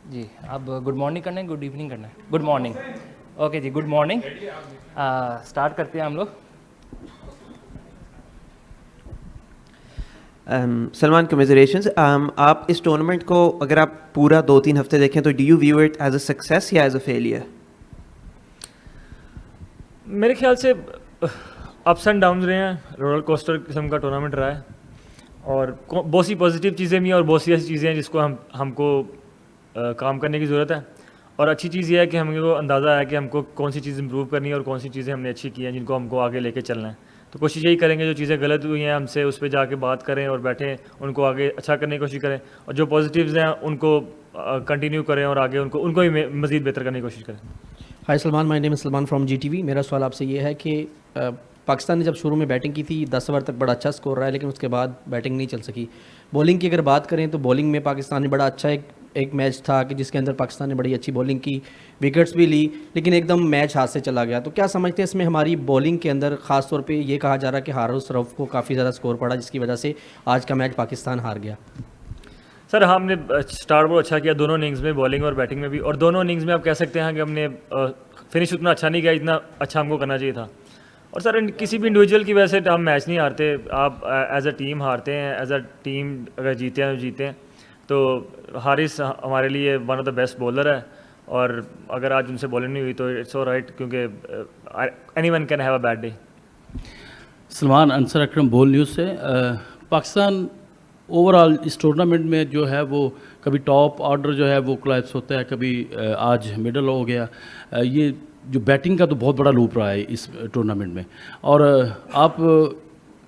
जी, अब good morning करना है, गुड इवनिंग करना है? Good morning. ओके जी, गुड मॉर्निंग। स्टार्ट करते हैं हम लोग। सलमान, कमेजरेशंस। आप इस टूर्नामेंट को अगर आप पूरा 2-3 हफ्ते देखें तो do you view it as a success या एज अ फेलियर? मेरे ख्याल से अप्स एंड डाउन्स रहे हैं, रोलर कोस्टर किस्म का टूर्नामेंट रहा है और बहुत सी पॉजिटिव चीज़ें भी हैं और बहुत सी ऐसी चीज़ें हैं जिसको हमको काम करने की ज़रूरत है। और अच्छी चीज़ ये है कि हमको अंदाज़ा है कि हमको कौन सी चीज़ इंप्रूव करनी है और कौन सी चीज़ें हमने अच्छी की हैं जिनको हमको आगे लेके चलना है। तो कोशिश यही करेंगे जो चीज़ें गलत हुई हैं हमसे उस पर जाके बात करें और बैठें, उनको आगे अच्छा करने की कोशिश करें और जो पॉजिटिव्स हैं उनको कंटिन्यू करें और आगे उनको भी मज़ीद बेहतर करने की कोशिश करें। Hi Salman, my name is Salman from GTV. मेरा सवाल आपसे ये है कि पाकिस्तान ने जब शुरू में बैटिंग की थी 10 ओवर तक बड़ा अच्छा स्कोर रहा है, लेकिन उसके बाद बैटिंग नहीं चल सकी। बॉलिंग की अगर बात करें तो बॉलिंग में पाकिस्तान ने बड़ा अच्छा एक मैच था कि जिसके अंदर पाकिस्तान ने बड़ी अच्छी बॉलिंग की, विकेट्स भी ली, लेकिन एकदम मैच हाथ से चला गया। तो क्या समझते हैं इसमें हमारी बॉलिंग के अंदर ख़ास तौर पे ये कहा जा रहा है कि हारिस रऊफ को काफ़ी ज़्यादा स्कोर पड़ा, जिसकी वजह से आज का मैच पाकिस्तान हार गया? सर, हमने स्टार्ट बहुत अच्छा किया दोनों इनिंग्स में, बॉलिंग और बैटिंग में भी, और दोनों इनिंग्स में आप कह सकते हैं कि हमने फिनिश उतना अच्छा नहीं किया जितना अच्छा हमको करना चाहिए था। और सर किसी भी इंडिविजुअल की वजह से हम मैच नहीं हारते, आप एज अ टीम हारते हैं। एज अ टीम अगर जीते हैं तो जीते हैं। तो हारिस हमारे लिए one of the best bowler है और अगर आज उनसे बॉलिंग नहीं हुई तो इट्स ऑलराइट, क्योंकि anyone can have a bad day. Salman, Ansar Akram Bol news से। पाकिस्तान ओवरऑल इस टूर्नामेंट में जो है वो कभी टॉप ऑर्डर जो है वो कोलैप्स होता है, कभी आज मिडल हो गया। ये जो बैटिंग का तो बहुत बड़ा लूप रहा है इस टूर्नामेंट में, और आप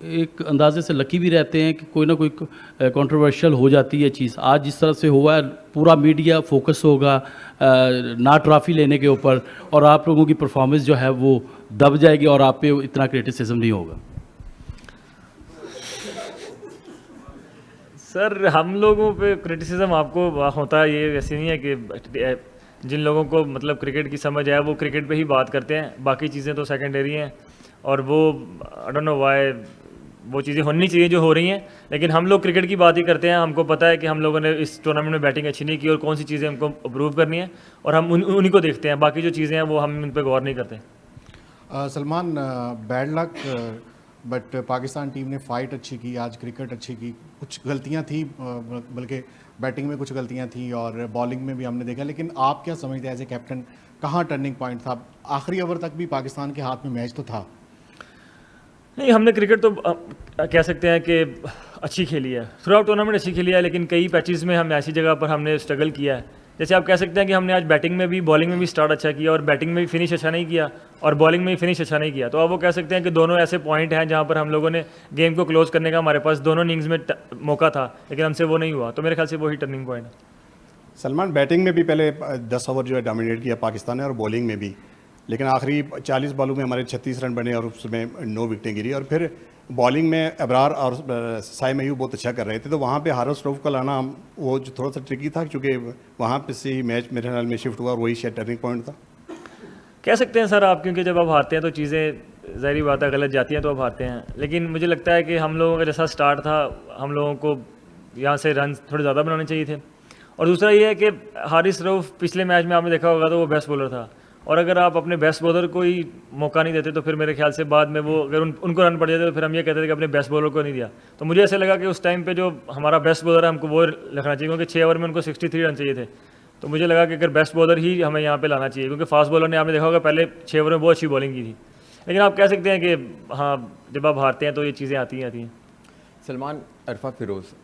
एक अंदाजे से लकी भी रहते हैं कि कोई ना कोई कंट्रोवर्शियल हो जाती है चीज़। आज जिस तरह से हुआ है, पूरा मीडिया फोकस होगा ना ट्रॉफी लेने के ऊपर, और आप लोगों की परफॉर्मेंस जो है वो दब जाएगी और आप पे इतना क्रिटिसिज्म नहीं होगा। सर, हम लोगों पे क्रिटिसिज्म आपको होता है, ये वैसे नहीं है कि जिन लोगों को मतलब क्रिकेट की समझ है वो क्रिकेट पे ही बात करते हैं, बाकी चीज़ें तो सेकेंडरी हैं। और वो आई डोंट नो व्हाई वो चीज़ें होनी चाहिए जो हो रही हैं, लेकिन हम लोग क्रिकेट की बात ही करते हैं। हमको पता है कि हम लोगों ने इस टूर्नामेंट में बैटिंग अच्छी नहीं की और कौन सी चीज़ें हमको इम्प्रूव करनी है, और हम उन्हीं को देखते हैं। बाकी जो चीज़ें हैं वो हम उन पर गौर नहीं करते। Salman, bad luck, but Pakistan team ने फ़ाइट अच्छी की, आज क्रिकेट अच्छी की। कुछ गलतियां थी, बल्कि बैटिंग में कुछ गलतियां थी और बॉलिंग में भी हमने देखा, लेकिन आप क्या समझते हैं एज ए कैप्टन, कहाँ टर्निंग पॉइंट था? आखिरी ओवर तक भी पाकिस्तान के हाथ में मैच तो था। नहीं, हमने क्रिकेट तो कह सकते हैं कि अच्छी खेली है, थ्रू आउट टूर्नामेंट अच्छी खेली है, लेकिन कई पैचेस में हम ऐसी जगह पर हमने स्ट्रगल किया है। जैसे आप कह सकते हैं कि हमने आज बैटिंग में भी बॉलिंग में भी स्टार्ट अच्छा किया और बैटिंग में भी फिनिश अच्छा नहीं किया और बॉलिंग में भी फिनिश अच्छा नहीं किया। तो आप वो कह सकते हैं कि दोनों ऐसे पॉइंट हैं जहाँ पर हम लोगों ने गेम को क्लोज करने का हमारे पास दोनों इनिंग्स में मौका था, लेकिन हमसे वो नहीं हुआ। तो मेरे ख्याल से वही टर्निंग पॉइंट है। सलमान, बैटिंग में भी पहले 10 ओवर जो है डोमिनेट किया पाकिस्तान ने, और बॉलिंग में भी, लेकिन आखिरी 40 बॉलों में हमारे 36 रन बने और उसमें 9 विकेटें गिरी। और फिर बॉलिंग में अबरार और साइम अयूब बहुत अच्छा कर रहे थे, तो वहाँ पे हारिस रऊफ का लाना वो जो थोड़ा सा ट्रिकी था, क्योंकि वहाँ पे से ही मैच मेरे ख्याल में शिफ्ट हुआ और वही शायद टर्निंग पॉइंट था। कह सकते हैं सर आप, क्योंकि जब आप हारते हैं तो चीज़ें ज़ाहिर बात है गलत जाती हैं तो आप हारते हैं, लेकिन मुझे लगता है कि हम लोगों का जैसा स्टार्ट था, हम लोगों को यहाँ से रन थोड़े ज़्यादा बनाने चाहिए थे। और दूसरा ये है कि हारिस रऊफ पिछले मैच में आपने देखा होगा तो वो बेस्ट बॉलर था, और अगर आप अपने बेस्ट बॉलर को ही मौका नहीं देते तो फिर मेरे ख्याल से बाद में वो अगर उनको रन पड़ जाते तो फिर हम ये कहते थे कि अपने बेस्ट बॉलर को नहीं दिया। तो मुझे ऐसे लगा कि उस टाइम पे जो हमारा बेस्ट बॉलर है हमको वो रखना चाहिए, क्योंकि 6 ओवर में उनको 63 रन चाहिए थे। तो मुझे लगा कि अगर बेस्ट बॉलर ही हमें यहाँ पे लाना चाहिए, क्योंकि फास्ट बॉलर ने आपने देखा होगा पहले 6 ओवर में बहुत अच्छी बॉलिंग की थी। लेकिन आप कह सकते हैं कि हाँ, जब आप हारते हैं तो ये चीज़ें आती हैं। सलमान, अरफा फिरोज़।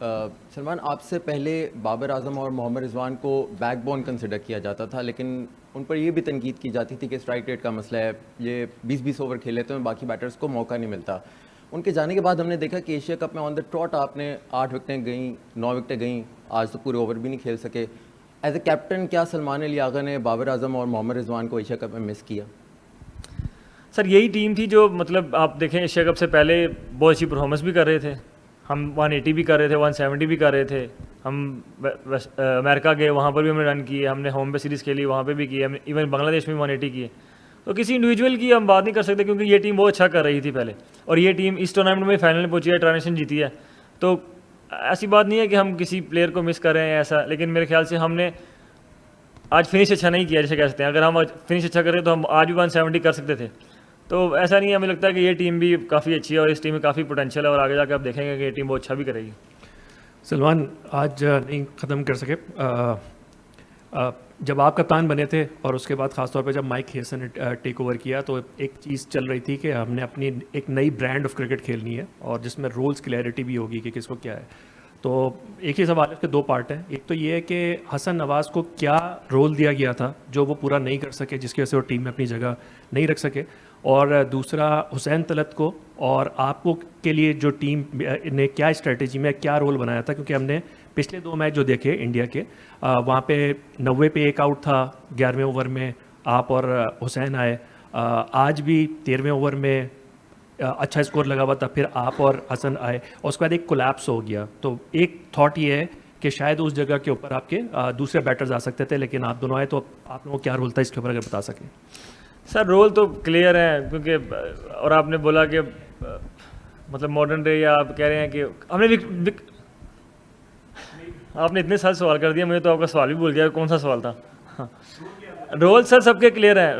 सलमान, आपसे पहले बाबर आजम और मोहम्मद रिजवान को बैकबोन कंसिडर किया जाता था, लेकिन उन पर यह भी तनकीद की जाती थी कि स्ट्राइक रेट का मसला है, ये 20-20 ओवर खेले तो बाकी बैटर्स को मौका नहीं मिलता। उनके जाने के बाद हमने देखा कि एशिया कप में ऑन द ट्रॉट आपने 8 विकेटें गई, 9 विकेटें गई, आज तो पूरे ओवर भी नहीं खेल सके। एज ए कैप्टन, क्या सलमान अली आगा ने बाबर आजम और मोहम्मद रिजवान को एशिया कप में मिस किया? सर, यही टीम थी जो मतलब आप देखें एशिया कप से पहले बहुत अच्छी परफॉर्मेंस भी कर रहे थे। हम 180 भी कर रहे थे, 170 भी कर रहे थे। हम अमेरिका गए, वहाँ पर भी हमने रन किए, हमने होम पे सीरीज़ खेली, वहाँ पे भी किए, हमने इवन बांग्लादेश में 180 किए। तो किसी इंडिविजुअल की हम बात नहीं कर सकते, क्योंकि ये टीम बहुत अच्छा कर रही थी पहले, और ये टीम इस टूर्नामेंट में फाइनल में पहुंची है, ट्रांजिशन जीती है। तो ऐसी बात नहीं है कि हम किसी प्लेयर को मिस कर रहे हैं ऐसा, लेकिन मेरे ख्याल से हमने आज फिनिश अच्छा नहीं किया जैसे कह सकते हैं, अगर हम फिनिश अच्छा करें तो हम आज भी 170 कर सकते थे। तो ऐसा नहीं है, हमें लगता है कि ये टीम भी काफ़ी अच्छी है और इस टीम में काफ़ी पोटेंशियल है और आगे जाकर आप देखेंगे कि ये टीम बहुत अच्छा भी करेगी। सलमान, आज नहीं ख़त्म कर सके, जब आप कप्तान बने थे और उसके बाद ख़ासतौर पे जब माइक हेसन ने टेक ओवर किया तो एक चीज़ चल रही थी कि हमने अपनी एक नई ब्रांड ऑफ क्रिकेट खेलनी है और जिसमें रोल्स क्लैरिटी भी होगी कि किसको क्या है। तो एक ही सवाल है, उसके दो पार्ट हैं। एक तो ये है कि हसन नवाज़ को क्या रोल दिया गया था जो वो पूरा नहीं कर सके, जिसकी वजह से वो टीम में अपनी जगह नहीं रख सके, और दूसरा हुसैन तलत को और आपको के लिए जो टीम ने क्या स्ट्रेटेजी में क्या रोल बनाया था, क्योंकि हमने पिछले 2 मैच जो देखे इंडिया के, वहाँ पे 90 पे एक आउट था 11वें ओवर में, आप और हुसैन आए। आज भी 13वें ओवर में अच्छा स्कोर लगा हुआ था, फिर आप और हसन आए और उसके बाद एक कोलैप्स हो गया। तो एक थॉट ये है कि शायद उस जगह के ऊपर आपके दूसरे बैटर्स आ सकते थे, लेकिन आप दोनों आए, तो आप लोगों को क्या रोल था इसके ऊपर अगर बता सकें। सर रोल तो क्लियर है, क्योंकि और आपने बोला कि मतलब मॉडर्न डे, या आप कह रहे हैं कि हमने आपने इतने सारे सवाल कर दिया, मुझे तो आपका सवाल भी भूल गया कौन सा सवाल था। हाँ, रोल सर सबके क्लियर हैं,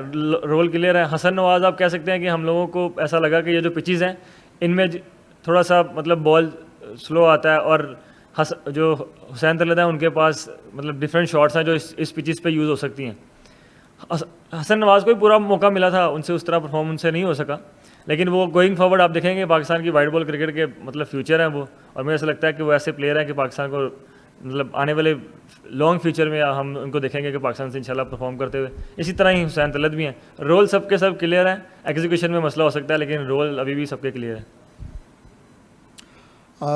रोल क्लियर है। हसन नवाज़ आप कह सकते हैं कि हम लोगों को ऐसा लगा कि ये जो पिचेस हैं इनमें थोड़ा सा मतलब बॉल स्लो आता है, और जो हुसैन तलत है उनके पास मतलब डिफरेंट शॉट्स हैं जो इस पिचेस पे यूज़ हो सकती हैं। हसन नवाज़ को भी पूरा मौका मिला था, उनसे उस तरह परफॉर्म उनसे नहीं हो सका, लेकिन वो गोइंग फॉरवर्ड आप देखेंगे पाकिस्तान की वाइट बॉल क्रिकेट के मतलब फ्यूचर हैं वो, और मुझे ऐसा लगता है कि वो ऐसे प्लेयर हैं कि पाकिस्तान को मतलब आने वाले लॉन्ग फ्यूचर में हम उनको देखेंगे कि पाकिस्तान से इंशाल्लाह परफॉर्म करते हुए। इसी तरह ही हुसैन तलत भी हैं। रोल सबके सब क्लियर हैं, एग्जीक्यूशन में मसला हो सकता है, लेकिन रोल अभी भी सबके क्लियर है।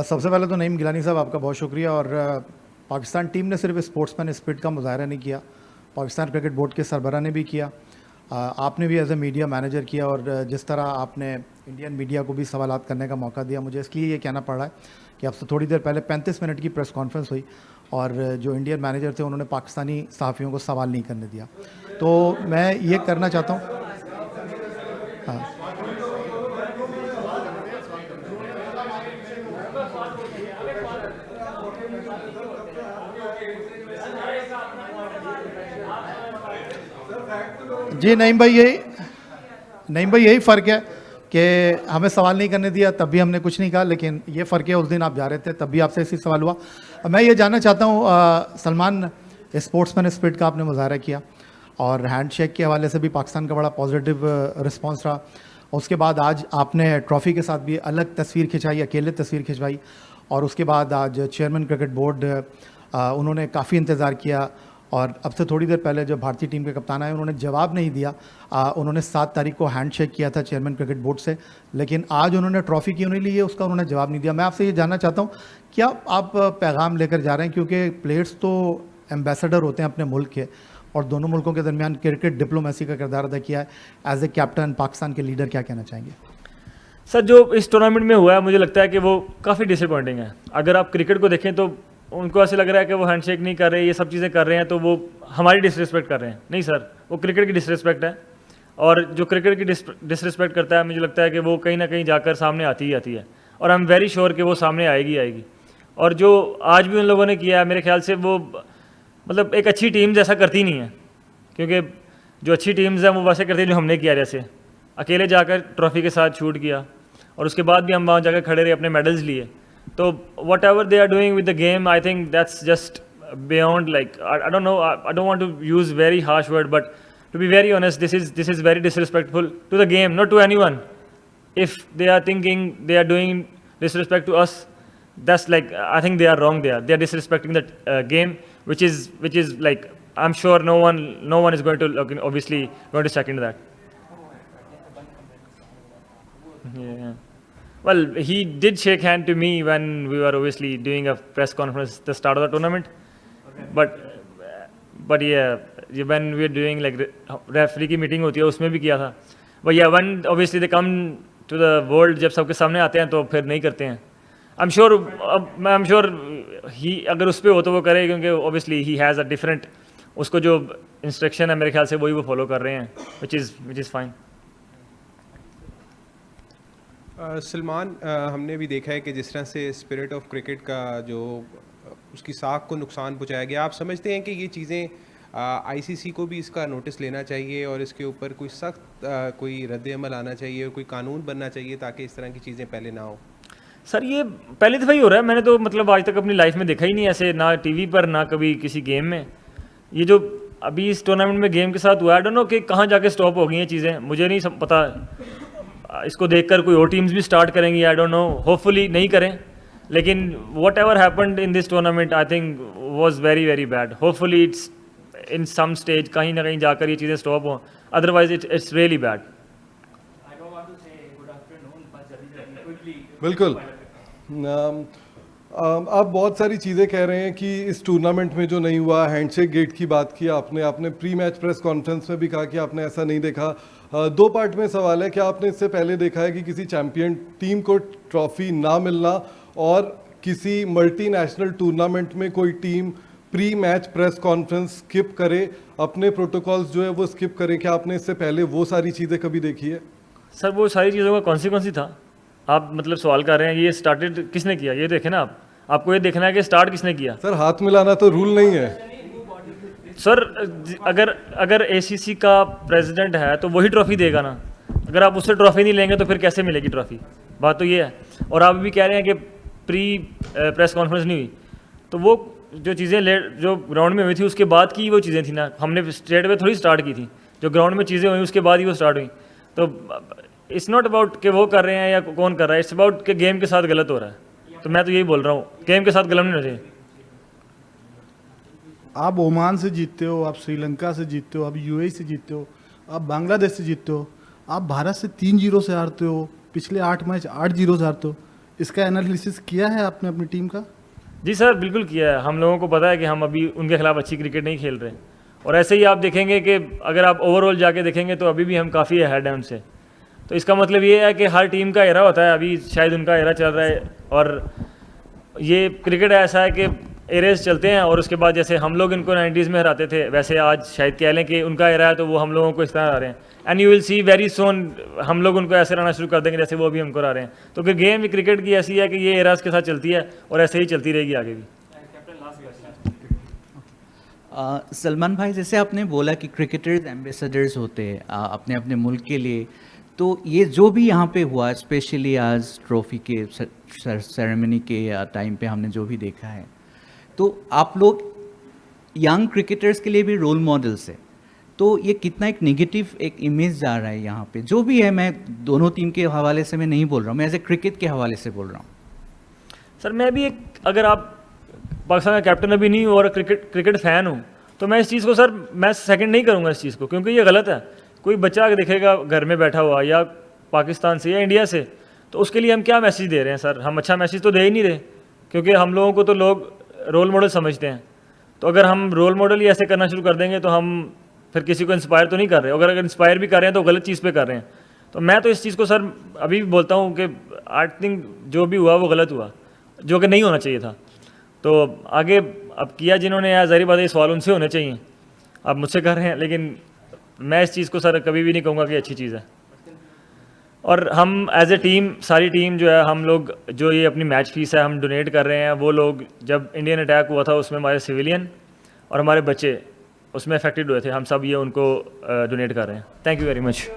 सबसे पहले तो नईम गिलानी साहब आपका बहुत शुक्रिया। और पाकिस्तान टीम ने सिर्फ स्पोर्ट्समैन स्पिरिट का मुजाहरा नहीं किया, पाकिस्तान क्रिकेट बोर्ड के सरबराह ने भी किया, आपने भी एज ए मीडिया मैनेजर किया, और जिस तरह आपने इंडियन मीडिया को भी सवालात करने का मौका दिया। मुझे इसलिए ये कहना पड़ा है कि अब से थोड़ी देर पहले 35 मिनट की प्रेस कॉन्फ्रेंस हुई और जो इंडियन मैनेजर थे उन्होंने पाकिस्तानी सहाफ़ियों को सवाल नहीं करने दिया। तो मैं ये करना चाहता हूँ, हाँ, जी नईम भाई यही फ़र्क है कि हमें सवाल नहीं करने दिया, तब भी हमने कुछ नहीं कहा, लेकिन ये फ़र्क है उस दिन आप जा रहे थे तब भी आपसे ऐसी सवाल हुआ। मैं ये जानना चाहता हूँ सलमान, स्पोर्ट्समैन स्पिरिट का आपने मुजाहरा किया और हैंडशेक के हवाले से भी पाकिस्तान का बड़ा पॉजिटिव रिस्पांस रहा। उसके बाद आज आपने ट्रॉफ़ी के साथ भी अलग तस्वीर खिंचाई, अकेले तस्वीर खिंचवाई, और उसके बाद आज चेयरमैन क्रिकेट बोर्ड उन्होंने काफ़ी इंतज़ार किया, और अब से थोड़ी देर पहले जब भारतीय टीम के कप्तान आए उन्होंने जवाब नहीं दिया। उन्होंने 7 तारीख को हैंडशेक किया था चेयरमैन क्रिकेट बोर्ड से, लेकिन आज उन्होंने ट्रॉफ़ी क्यों नहीं ली है उसका उन्होंने जवाब नहीं दिया। मैं आपसे ये जानना चाहता हूँ, क्या आप पैगाम लेकर जा रहे हैं, क्योंकि प्लेयर्स तो एम्बेसडर होते हैं अपने मुल्क के, और दोनों मुल्कों के दरमियान क्रिकेट डिप्लोमेसी का किरदार अदा किया है। एज ए कैप्टन पाकिस्तान के लीडर क्या कहना चाहेंगे? सर जो इस टूर्नामेंट में हुआ है मुझे लगता है कि वो काफ़ी डिसअपॉइंटिंग है। अगर आप क्रिकेट को देखें तो उनको ऐसे लग रहा है कि वो हैंडशेक नहीं कर रहे, ये सब चीज़ें कर रहे हैं तो वो हमारी डिसरिस्पेक्ट कर रहे हैं। नहीं सर, वो क्रिकेट की डिसरिस्पेक्ट है, और जो क्रिकेट की डिसरिस्पेक्ट करता है मुझे लगता है कि वो कहीं ना कहीं जाकर सामने आती ही आती है, और आई एम वेरी श्योर कि वो सामने आएगी। और जो आज भी उन लोगों ने किया है मेरे ख्याल से वो मतलब एक अच्छी टीम जैसा करती नहीं है, क्योंकि जो अच्छी टीम्स हैं वो वैसे करती है जो हमने किया, जैसे अकेले जाकर ट्रॉफ़ी के साथ शूट किया और उसके बाद भी हम वहाँ जाकर खड़े रहे, अपने मेडल्स लिए। तो whatever they are doing with the game, I think that's just beyond, like I don't know, I don't want to use very harsh word, but to be very honest this is very disrespectful to the game, not to anyone. If they are thinking they are doing disrespect to us, that's like, I think they are wrong there. They are disrespecting the game, which is like, I'm sure no one is going to obviously going to second that. Yeah. Well, he did shake hand to me when we were obviously doing a press conference at the start of the tournament. But yeah, when we were doing like referee की meeting होती है उसमें भी किया था. But yeah, when obviously they come to the world, जब सबके सामने आते हैं तो फिर नहीं करते हैं. I'm sure he अगर उस पर हो तो वो करे, क्योंकि obviously he has a different, उसको जो instruction है मेरे ख्याल से वही वो follow कर रहे हैं, which is fine. सलमान, हमने भी देखा है कि जिस तरह से स्पिरिट ऑफ क्रिकेट का जो उसकी साख को नुकसान पहुंचाया गया, आप समझते हैं कि ये चीज़ें आईसीसी को भी इसका नोटिस लेना चाहिए और इसके ऊपर कोई सख्त कोई रद्द-ए-अमल आना चाहिए, कोई कानून बनना चाहिए ताकि इस तरह की चीज़ें पहले ना हो। सर ये पहली दफ़ा ही हो रहा है, मैंने तो मतलब आज तक अपनी लाइफ में देखा ही नहीं ऐसे, ना टीवी पर ना कभी किसी गेम में। ये जो अभी इस टूर्नामेंट में गेम के साथ हुआ, आई डोंट नो कि कहाँ जाके स्टॉप हो गई हैं चीज़ें, मुझे नहीं पता। इसको देखकर कोई और टीम्स भी स्टार्ट करेंगी, आई डोंट नो, होपफुली नहीं करें, लेकिन whatever happened in this tournament I think was very very bad. Hopefully it's in some stage कहीं ना कहीं जाकर ये चीज़ें स्टॉप हों, अदरवाइज इट्स रियली बैड। बिल्कुल। आप बहुत सारी चीज़ें कह रहे हैं कि इस टूर्नामेंट में जो नहीं हुआ, हैंडशेक गेट की बात की आपने प्री मैच प्रेस कॉन्फ्रेंस में भी कहा कि आपने ऐसा नहीं देखा। दो पार्ट में सवाल है, क्या आपने इससे पहले देखा है कि किसी चैंपियन टीम को ट्रॉफी ना मिलना और किसी मल्टीनेशनल टूर्नामेंट में कोई team pre match press conference skip करे, अपने प्रोटोकॉल्स जो है वो स्किप करे? क्या आपने इससे पहले वो सारी चीज़ें कभी देखी है? सर वो सारी चीज़ों का कौन सी था? आप मतलब सवाल कर रहे हैं, ये स्टार्टेड किसने किया? ये देखें ना, आपको ये देखना है कि स्टार्ट किसने किया। सर हाथ मिलाना तो रूल नहीं है। सर अगर एसीसी का प्रेसिडेंट है तो वही ट्रॉफी देगा ना, अगर आप उससे ट्रॉफी नहीं लेंगे तो फिर कैसे मिलेगी ट्रॉफी? बात तो ये है। और आप भी कह रहे हैं कि प्री प्रेस कॉन्फ्रेंस नहीं हुई, तो वो जो चीज़ें जो ग्राउंड में हुई थी उसके बाद की वो चीज़ें थी ना, हमने स्ट्रेट वे थोड़ी स्टार्ट की थी। जो ग्राउंड में चीज़ें हुई उसके बाद ही वो स्टार्ट हुई। तो इट्स नॉट अबाउट कि वो कर रहे हैं या कौन कर रहा है, इट्स अबाउट कि गेम के साथ गलत हो रहा है। तो मैं तो यही बोल रहा हूँ, गेम के साथ गलत नहीं होना चाहिए। आप ओमान से जीतते हो, आप श्रीलंका से जीतते हो, आप यूएई से जीतते हो, आप बांग्लादेश से जीतते हो, आप भारत से 3-0 से हारते हो, पिछले 8 मैच 8-0 से हारते हो। इसका एनालिसिस किया है आपने अपनी टीम का? जी सर बिल्कुल किया है। हम लोगों को पता है कि हम अभी उनके खिलाफ अच्छी क्रिकेट नहीं खेल रहे, और ऐसे ही आप देखेंगे कि अगर आप ओवरऑल जाके देखेंगे तो अभी भी हम काफ़ी अहेड हैं उनसे। तो इसका मतलब ये है कि हर टीम का एरा होता है, अभी शायद उनका एरा चल रहा है, और ये क्रिकेट ऐसा है कि एरेज चलते हैं और उसके बाद जैसे हम लोग इनको 90s में हराते थे, वैसे आज शायद कह लें कि उनका एरा है तो वो हम लोगों को इस तरह हरा रहे हैं। And you will see very soon हम लोग उनको ऐसे रहना शुरू कर देंगे जैसे वो अभी हमको हरा रहे हैं। तो कि गेम क्रिकेट की ऐसी है कि ये एराज के साथ चलती है और ऐसे ही चलती रहेगी आगे भी। सलमान भाई, जैसे आपने बोला कि क्रिकेटर्स एम्बेसडर्स होते हैं अपने अपने मुल्क के लिए, तो ये जो भी यहाँ पे हुआ, स्पेशली आज ट्रॉफी के सेरेमनी के टाइम पे हमने जो भी देखा है, तो आप लोग यंग क्रिकेटर्स के लिए भी रोल मॉडल्स है, तो ये कितना एक नेगेटिव एक इमेज जा रहा है यहाँ पे जो भी है। मैं दोनों टीम के हवाले से मैं नहीं बोल रहा हूँ, मैं एज ए क्रिकेट के हवाले से बोल रहा हूँ। सर मैं भी एक, अगर आप पाकिस्तान का कैप्टन अभी नहीं हूँ और क्रिकेट फ़ैन हूँ, तो मैं इस चीज़ को सर मैं सेकंड नहीं करूँगा इस चीज़ को, क्योंकि ये गलत है। कोई बच्चा देखेगा घर में बैठा हुआ या पाकिस्तान से या इंडिया से, तो उसके लिए हम क्या मैसेज दे रहे हैं सर? हम अच्छा मैसेज तो दे ही नहीं रहे, क्योंकि हम लोगों को तो लोग रोल मॉडल समझते हैं। तो अगर हम रोल मॉडल ही ऐसे करना शुरू कर देंगे तो हम फिर किसी को इंस्पायर तो नहीं कर रहे। अगर इंस्पायर भी कर रहे हैं तो गलत चीज़ पे कर रहे हैं। तो मैं तो इस चीज़ को सर अभी भी बोलता हूँ कि आई थिंक जो भी हुआ वो गलत हुआ, जो कि नहीं होना चाहिए था। तो आगे अब किया जिन्होंने, यार ज़ाहिर बात है ये सवाल उनसे होने चाहिए, आप मुझसे कर रहे हैं, लेकिन मैं इस चीज़ को सर कभी भी नहीं कहूँगा कि अच्छी चीज़ है। और हम एज ए टीम, सारी टीम जो है, हम लोग जो ये अपनी मैच फीस है हम डोनेट कर रहे हैं, वो लोग जब इंडियन अटैक हुआ था उसमें हमारे सिविलियन और हमारे बच्चे उसमें अफेक्टेड हुए थे, हम सब ये उनको डोनेट कर रहे हैं। Thank you very much.